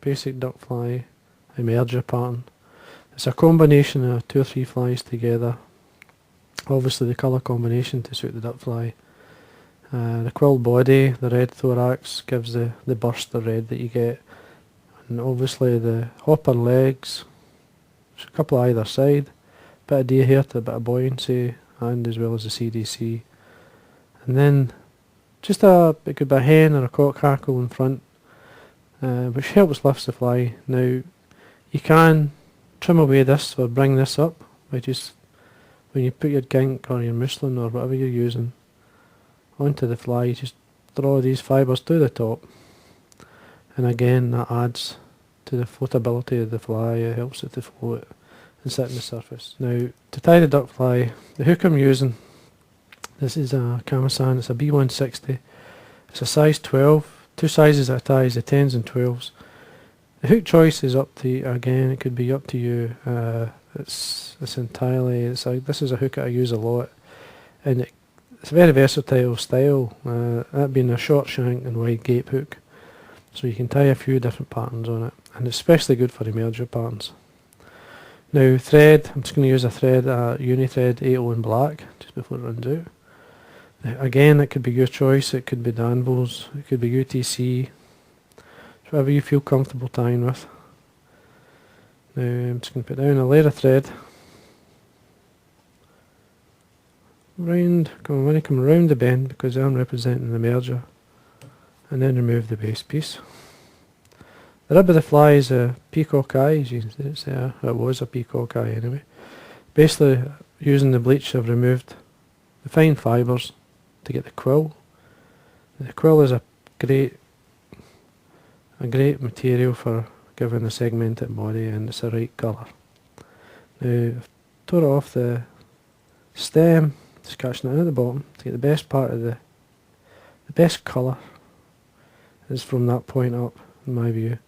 basic duck fly emerger pattern. It's a combination of 2 or 3 flies together. Obviously the colour combination to suit the duck fly. The quill body, the red thorax, gives the burst of red that you get. And obviously the hopper legs, there's a couple either side, bit of deer to a bit of buoyancy, and as well as the CDC. And then just it could be a hen or a cock hackle in front, which helps lift the fly. Now you can trim away this or bring this up by just, when you put your gink or your muslin or whatever you're using onto the fly, you just draw these fibres to the top, and again that adds to the floatability of the fly. It helps it to float and sit on the surface. Now to tie the duck fly, the hook I'm using, this is a Kamasan, it's a B160, it's a size 12, 2 sizes that I tie is the 10s and 12s. The hook choice is up to you, again it could be up to you. It's entirely, this is a hook that I use a lot, and it's a very versatile style, that being a short shank and wide gape hook, so you can tie a few different patterns on it, and it's especially good for emerger patterns. Now thread, I'm just going to use a thread, uni thread 80 in black, just before it runs out. Again, it could be your choice, it could be Danvos, it could be UTC, whatever you feel comfortable tying with. Now I'm just going to put down a layer of thread, when I come around the bend, because I'm representing the merger, and then remove the base piece. The rib of the fly is a peacock eye, as you can see there. It was a peacock eye anyway. Basically, using the bleach, I've removed the fine fibres to get the quill. The quill is a great material for giving a segmented body, and it's the right colour. Now, I've tore off the stem, just catching it in at the bottom to get the best part of the best colour is from that point up, in my view.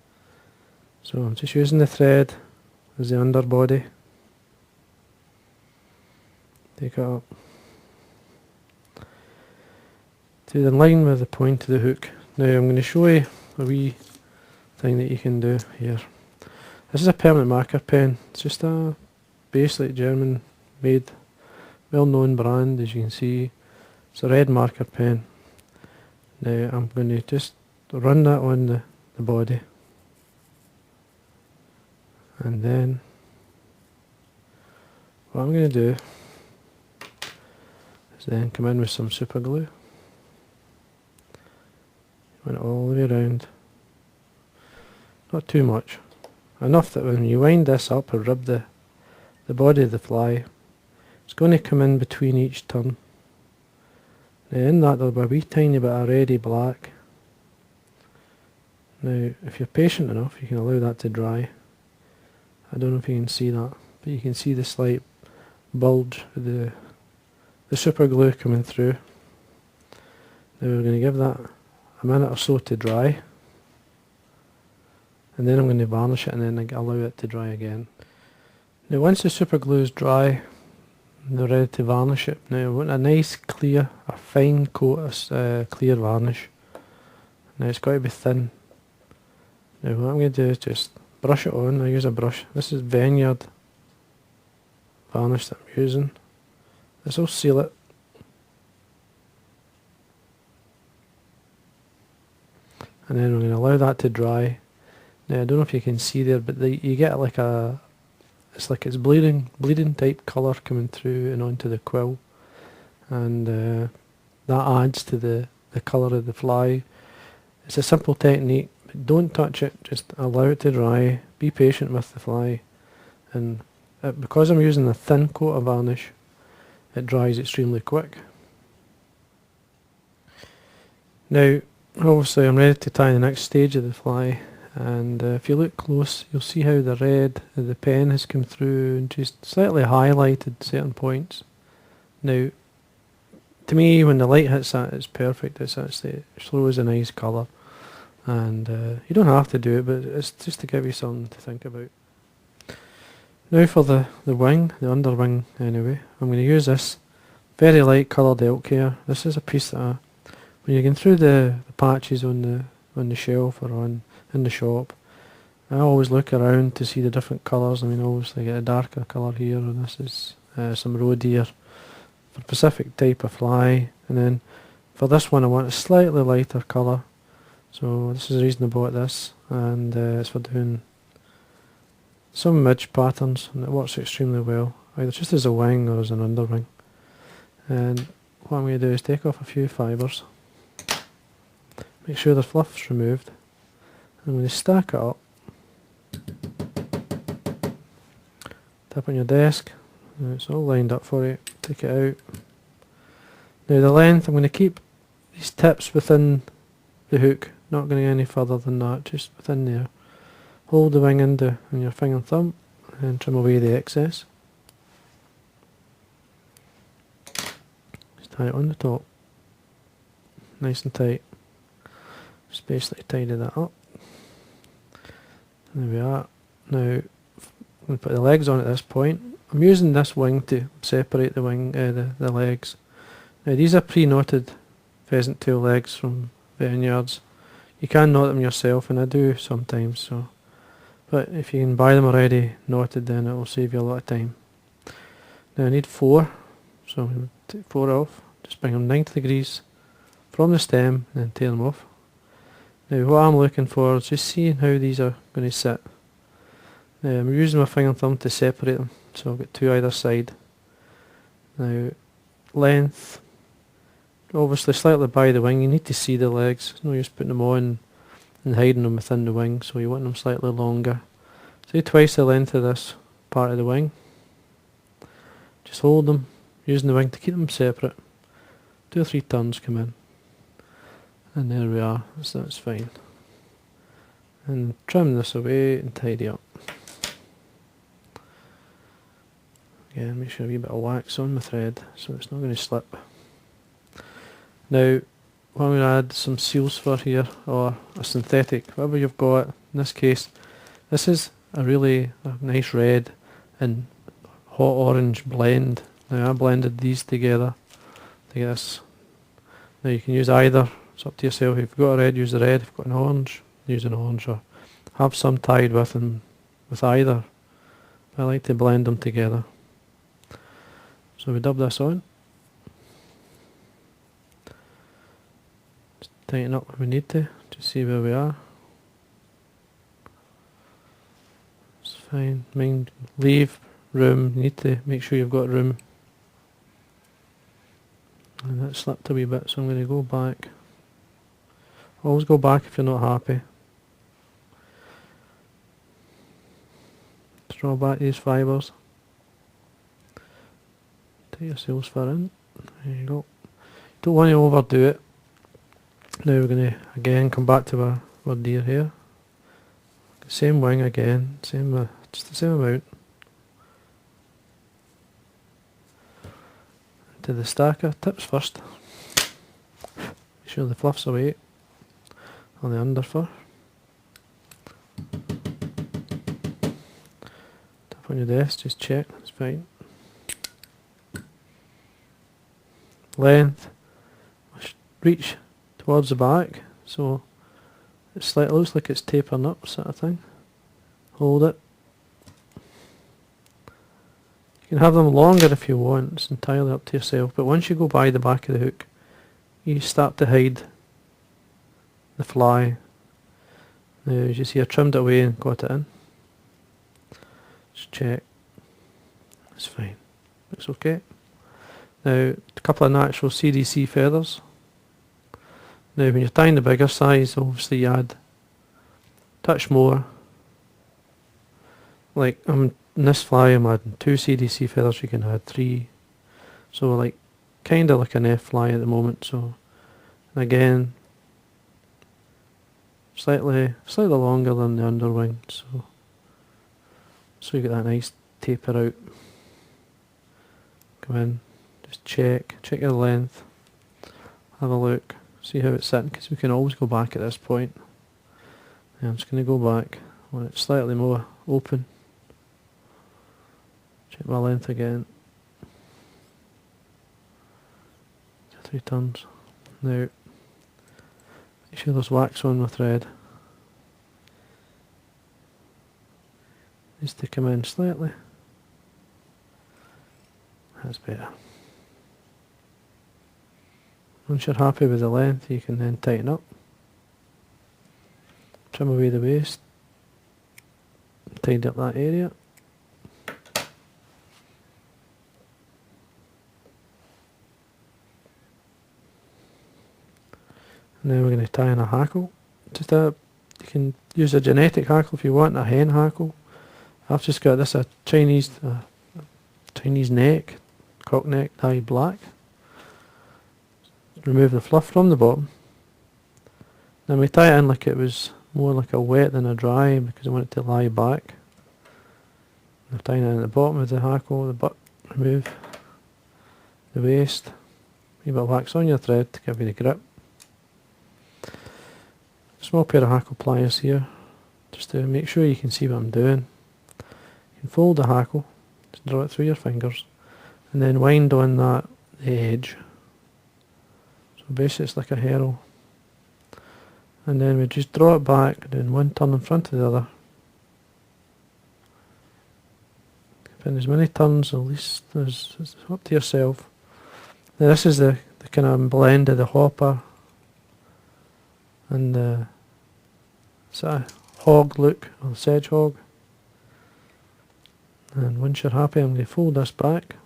So I'm just using the thread as the underbody. Take it up to the line with the point of the hook. Now I'm going to show you a wee thing that you can do here. This is a permanent marker pen. It's just a basic German made, well known brand, as you can see. It's a red marker pen. Now I'm going to just run that on the body, and then what I'm going to do is then come in with some super glue, run it all the way around, not too much, enough that when you wind this up or rub the body of the fly, it's going to come in between each turn. Now in that there'll be a wee tiny bit of reddy black. Now if you're patient enough you can allow that to dry. I don't know if you can see that, but you can see the slight bulge of the super glue coming through. Now we're going to give that a minute or so to dry, and then I'm going to varnish it and then allow it to dry again. Now once the super glue is dry, they're ready to varnish it. Now I want a nice clear, a fine coat of clear varnish. Now it's got to be thin. Now what I'm going to do is just brush it on. I use a brush. This is Vineyard varnish that I'm using. This will seal it. And then we're going to allow that to dry. Now I don't know if you can see there, but you get like it's bleeding type colour coming through and onto the quill, and that adds to the colour of the fly. It's a simple technique, but don't touch it, just allow it to dry, be patient with the fly, and because I'm using a thin coat of varnish, it dries extremely quick. Now obviously I'm ready to tie the next stage of the fly, and if you look close you'll see how the red of the pen has come through and just slightly highlighted certain points. Now to me when the light hits that it's perfect, it shows a nice colour, and you don't have to do it, but it's just to give you something to think about. Now for the wing, the underwing anyway, I'm going to use this very light coloured elk hair. This is a piece that when you're going through the patches on the shelf or in the shop, I always look around to see the different colours. I mean, obviously get a darker colour here, and this is some roe deer for specific type of fly. And then for this one I want a slightly lighter colour. So this is the reason I bought this, and it's for doing some midge patterns, and it works extremely well, either just as a wing or as an underwing. And what I'm going to do is take off a few fibres, make sure the fluff's removed. I'm going to stack it up, tap on your desk, and it's all lined up for you, take it out. Now the length, I'm going to keep these tips within the hook, not going any further than that, just within there. Hold the wing in your finger and thumb and trim away the excess. Just tie it on the top, nice and tight. Just basically tidy that up. There we are. Now I'm going to put the legs on at this point. I'm using this wing to separate the the legs. Now these are pre-knotted pheasant tail legs from Vineyards. You can knot them yourself, and I do sometimes. So, but if you can buy them already knotted, then it will save you a lot of time. Now I need 4, so I'm going to take 4 off. Just bring them 90 degrees from the stem, and then tail them off. Now what I'm looking for is just seeing how these are going to sit. Now I'm using my finger and thumb to separate them, so I've got 2 either side. Now length, obviously slightly by the wing. You need to see the legs. There's no use putting them on and hiding them within the wing, so you want them slightly longer. Say twice the length of this part of the wing. Just hold them, using the wing to keep them separate. 2 or 3 turns come in. And there we are, so that's fine. And trim this away and tidy up. Again, make sure a wee bit of wax on the thread so it's not going to slip. Now, I'm going to add some seals fur here, or a synthetic, whatever you've got. In this case, this is a nice red and hot orange blend. Now I blended these together to get this. Now you can use either, it's up to yourself. If you've got a red, use the red. If you've got an orange, use an orange, or have some tied with either. I like to blend them together. So we dub this on. Just tighten up where we need to see where we are. It's fine. Leave room. You need to make sure you've got room. And that slipped a wee bit, so I'm going to go back. Always go back if you're not happy. Draw back these fibres. Take your seals fur in. There you go. Don't want to overdo it. Now we're going to again come back to our deer here. Same wing again, just the same amount. To the stacker, tips first. Make sure the fluff's away on the under fur. Tap on your desk, just check, it's fine. Length, reach towards the back, so it looks like it's tapering up, sort of thing. Hold it. You can have them longer if you want, it's entirely up to yourself, but once you go by the back of the hook, you start to hide the fly. Now as you see, I trimmed it away and got it in. Just check. It's fine. Looks okay. Now, a couple of natural CDC feathers. Now when you're tying the bigger size, obviously you add a touch more. Like in this fly I'm adding 2 CDC feathers, you can add 3. So like, kinda like an F fly at the moment, so, and again, slightly longer than the underwing, so you get that nice taper out. Come in, just check your length, have a look, see how it's sitting, because we can always go back at this point. And I'm just going to go back when it's slightly more open. Check my length again. 3 turns. Now, make sure there's wax on the thread. needs to come in slightly. That's better. Once you're happy with the length, you can then tighten up. Trim away the waste. Tidy up that area. And then we're going to tie in a hackle. You can use a genetic hackle if you want, a hen hackle. I've just got this a Chinese neck, cock neck, dyed black. Remove the fluff from the bottom. Then we tie it in like it was more like a wet than a dry because I want it to lie back. I'm tying it in at the bottom of the hackle, the butt, remove the waste. A bit of wax on your thread to give you the grip. Small pair of hackle pliers here, just to make sure you can see what I'm doing. You can fold the hackle, just draw it through your fingers, and then wind on the edge. So basically it's like a herald. And then we just draw it back, doing one turn in front of the other. Put as many turns at least as up to yourself. Now this is the kind of blend of the hopper and the sort of hog look, or the sedge hog. And once you're happy, I'm going to fold this back.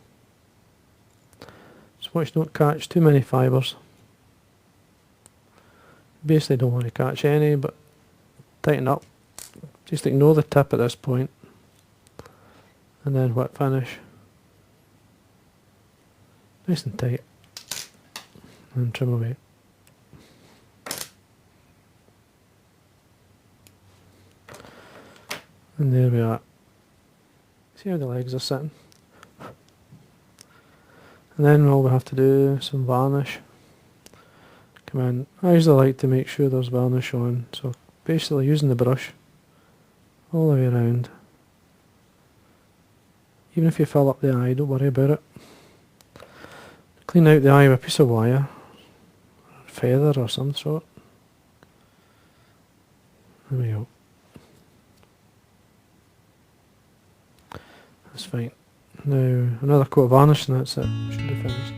So watch don't catch too many fibres. Basically don't want to catch any, but tighten up. Just ignore the tip at this point. And then whip finish. Nice and tight. And trim away. And there we are. See how the legs are sitting? And then all we have to do is some varnish. Come in. I usually like to make sure there's varnish on, so basically using the brush all the way around. Even if you fill up the eye, don't worry about it. Clean out the eye with a piece of wire, a feather or some sort. There we go. That's fine. Now another coat of varnish and that's it. Should be finished.